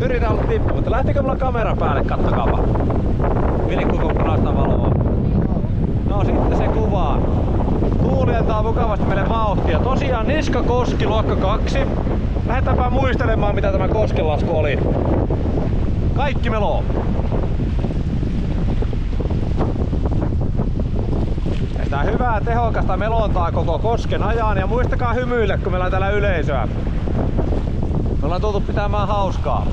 Yritän olla tippumatta. Lähtikö mulla kamera päälle? Kattokaapa. Vilkkuuko punaista valoa? No sitten se kuvaa. Tuuli antaa mukavasti meille vauhtia. Tosiaan Niskakoski luokka 2. Lähdetäänpä muistelemaan mitä tämä koskenlasku oli. Kaikki meloo. Tää hyvää tehokasta melontaa koko kosken ajan ja muistakaa hymyillä kun meillä on täällä yleisöä. Me ollaan tultu pitämään hauskaa.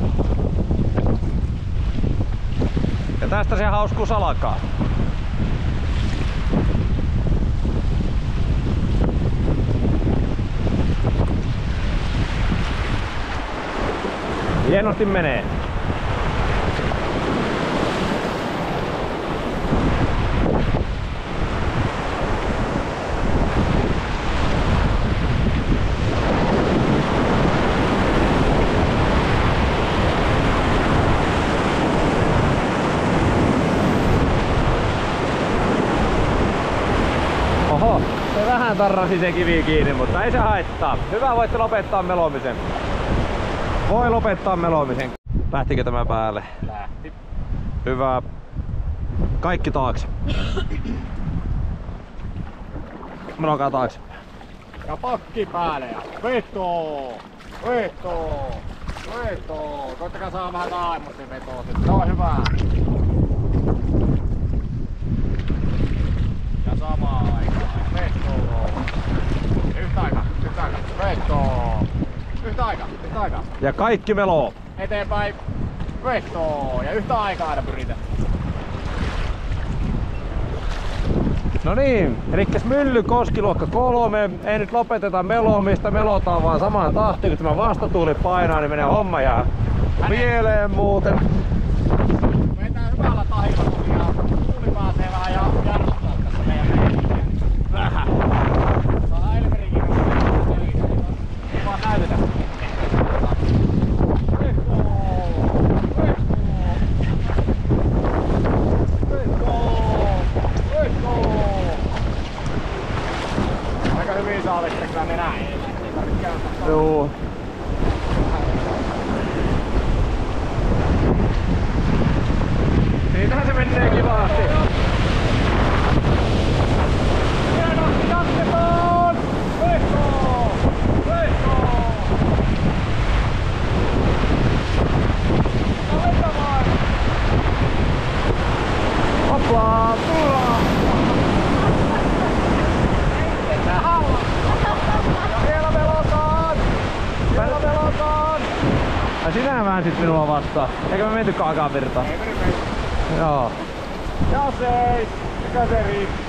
Ja tästä se hauskuus alkaa. Hienosti menee. Oho, se vähän tarrasi se kivi kiinni, mutta ei se haittaa. Hyvä, voitte lopettaa melomisen. Voi lopettaa melomisen. Lähtikö tämä päälle? Lähti. Hyvä. Kaikki taakse. Melokaa taakse. Ja pakki päälle ja vetoo! Vetoo! Vetoo! Koittakaa saa vähän laajemmin se vetoo. Se on hyvä. Ja samaan aikaan. Vetoo! Yhtä aikaa. Yhtä aikaa. Vetoo! Yhtä aikaa. Ja kaikki meloo. Eteenpäin. Vetoo! Ja yhtä aikaa aina pyritään. No niin, elikkäs Myllykoski luokka 3. Ei nyt lopeteta melomista, melotaan vaan samaan tahtiin. Kun tämä vastatuuli painaa, niin menee homma jää pieleen muuten. Vetää hyvällä tahilla tosiaan. Tuuli pääsee vähän ja jarruttaa tässä meidän meininkiä. Vähän. Saadaan Elmerikin ei vaan näytetä. Aika hyvin saalitte kyllä ne näin. Ei tarvitse kääntää. Joo. Siitähän se menee kivasti. Hienosti jatketaan! Vetoo! Vetoo! Vetämään! Hoppaa, tullaan! Ja vielä velotaan! Vielä velotaan! Ja sinä väänsit minua vastaan. Eikö me mentykään aikaan virtaan? Ei meni. Joo. Ja seis! Mikä se riitti?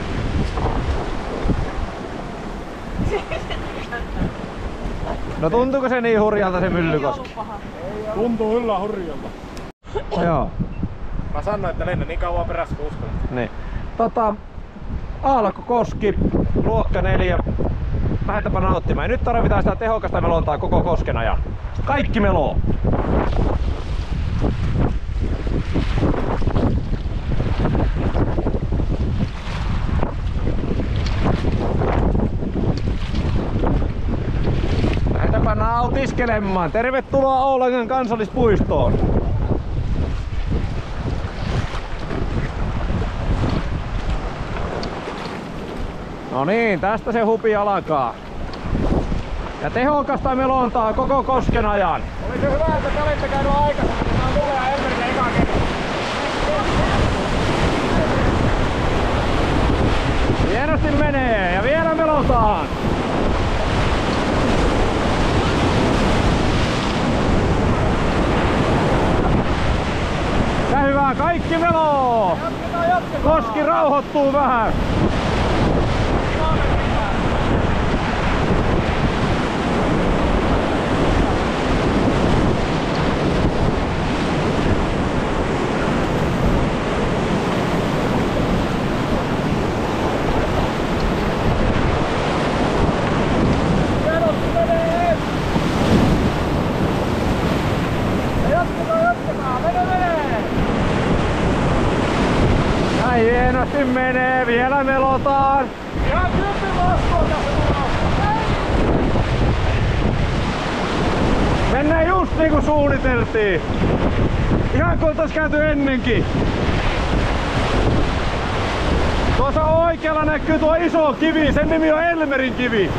No tuntuuko se niin hurjalta se Myllykoski? Tuntuu kyllä hurjalta. Joo. Mä sanoin, että lennä niin kauan perässä kuin uskallat. Niin. Aalakkokoski, luokka 4. Lähdetäänpä nauttimaan. Ja nyt tarvitaan sitä tehokasta melontaa koko kosken ajan. Kaikki meloo! Lähdetäänpä nautiskelemaan. Tervetuloa Oulangan kansallispuistoon. No niin, tästä se hupi alkaa. Ja tehokasta melontaa koko kosken ajan. Olisi hyvä, että te olitte käynyt aikaisemmin. Mä tulee Elmerille ekaan kerran. Hienosti menee ja vielä melotaan. Ja hyvä, kaikki meloo. Jatketaan. Koski rauhoittuu vähän. Hienosti menee, vielä melotaan. Ihan kymppi laskua tässä tulossa. Mennään just niinku suunniteltiin. Ihan kun oltais käyty ennenkin. Tuossa oikealla näkyy tuo iso kivi, sen nimi on Elmerin kivi.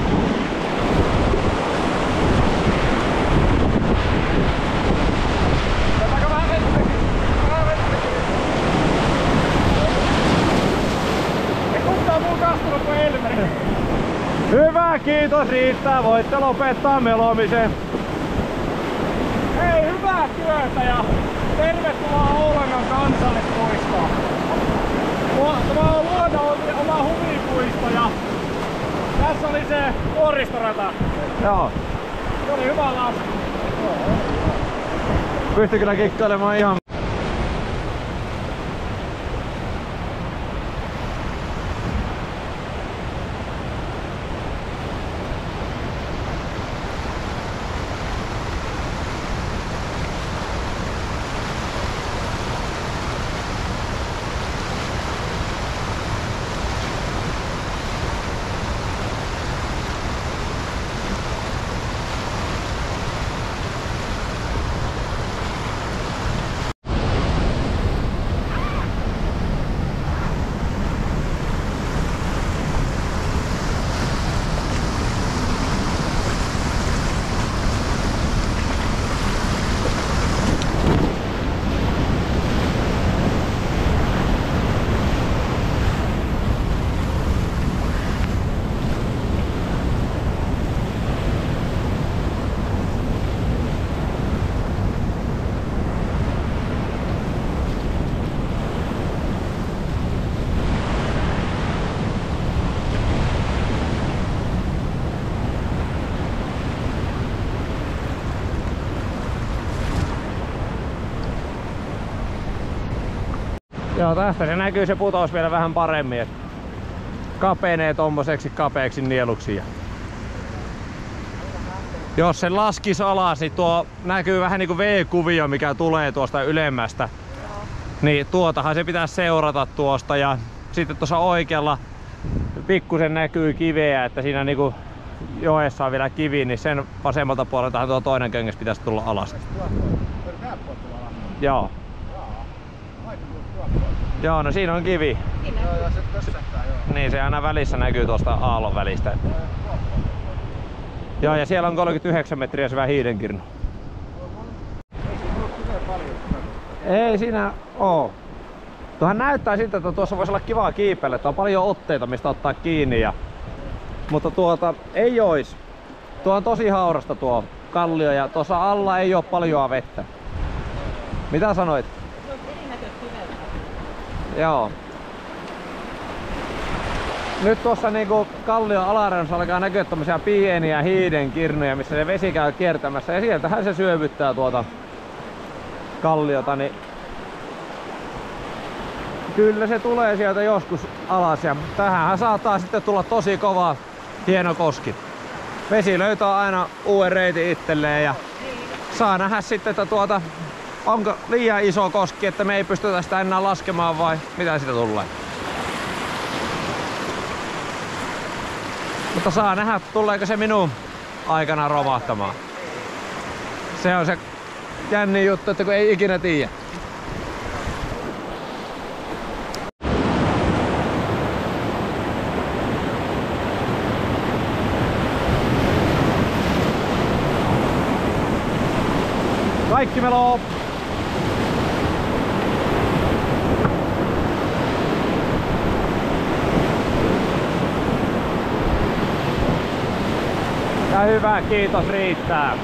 Hyvä, kiitos, riittää. Voitte lopettaa melomisen. Hei, hyvää työtä ja tervetuloa Oulangan kansallispuistoon. Tämä on luonnon oma huvipuisto ja tässä oli se vuoristorata. Joo. Se oli hyvä lasku. Pystyi kyllä kikkailemaan ihan. Joo, tästä se näkyy se putous vielä vähän paremmin, että kapenee tommoseksi kapeaksi nieluksi. Jos se laskisi alas, niin tuo näkyy vähän niinku V-kuvio, mikä tulee tuosta ylemmästä. Niin tuotahan se pitäisi seurata tuosta, ja sitten tuossa oikealla pikkusen näkyy kiveä, että siinä niinku joessa on vielä kivi, niin sen vasemmalta puoleltahan tuo toinen köngäs pitäisi tulla alas. Joo. Joo, no siinä on kivi. Joo, ja se tössähtää, joo. Niin, se aina välissä näkyy tuosta aallon välistä. Joo, ja siellä on 39 metriä syvä hiidenkirnu. Ei siinä oo. Tuohan näyttää siltä, että tuossa voisi olla kivaa kiipeillä, että on paljon otteita mistä ottaa kiinni. Mutta ei ois. Tuo on tosi haurasta tuo kallio ja tuossa alla ei oo paljoa vettä. Mitä sanoit? Joo. Nyt tuossa niinku kallion alareunassa alkaa näkyä tämmösiä pieniä hiidenkirnuja, missä se vesi käy kiertämässä, ja sieltähän se syövyttää tuota kalliota, niin kyllä se tulee sieltä joskus alas, ja tähänhän saattaa sitten tulla tosi kova hieno koski. Vesi löytää aina uuden reitin itselleen, ja saa nähdä sitten, että onko liian iso koski, että me ei pystytä sitä enää laskemaan, vai mitä sitä tulee. Mutta saa nähdä, tuleeko se minun aikana romahtamaan. Se on se jänni juttu, että kun ei ikinä tiedä. Kaikki meloo! Ja hyvä, kiitos, riittää.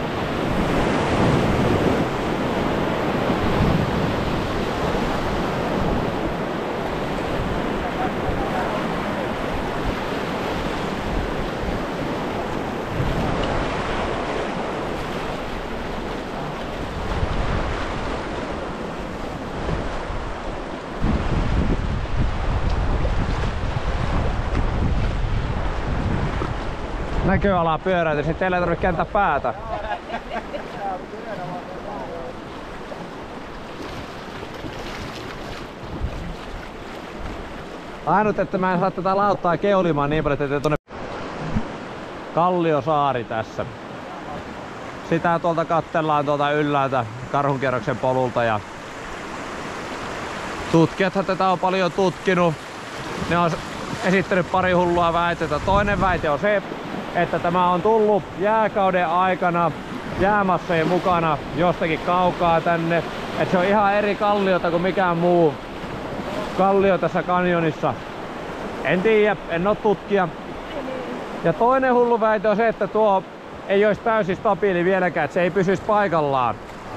Näköalaa pyöräytys, niin teillä ei tarvitse kääntää päätä. Ainut, että mä en saa tätä lauttaa keulimaan niin paljon, että tuonne Kalliosaari tässä. Sitä tuolta katsellaan tuolta ylhäältä Karhunkierroksen polulta ja tutkijathan tätä on paljon tutkinut. Ne on esittänyt pari hullua väitettä. Toinen väite on se, että tämä on tullut jääkauden aikana jäämassojen mukana jostakin kaukaa tänne. Että se on ihan eri kalliota kuin mikään muu kallio tässä kanjonissa. En tiedä, en oo tutkija. Ja toinen hullu väite on se, että tuo ei olisi täysin stabiili vieläkään, että se ei pysyisi paikallaan.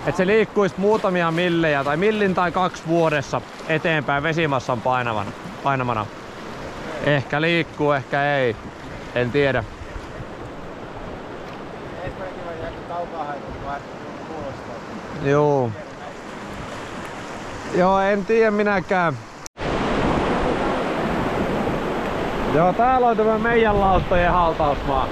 Että se liikkuisi muutamia millejä tai millin tai 2 vuodessa eteenpäin vesimassan painamana. Ehkä liikkuu, ehkä ei. En tiedä. Joo. Joo, en tiedä minäkään. Joo, täällä on tämä meidän lauttojen hautausmaa.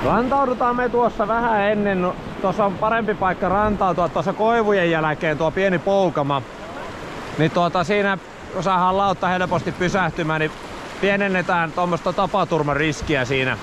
Rantaudutaan me tuossa vähän ennen. Tuossa on parempi paikka rantautua tuossa koivujen jälkeen, tuo pieni poukama. Niin siinä kun saadaan lautta helposti pysähtymään, niin pienennetään tuommoista tapaturmariskiä siinä.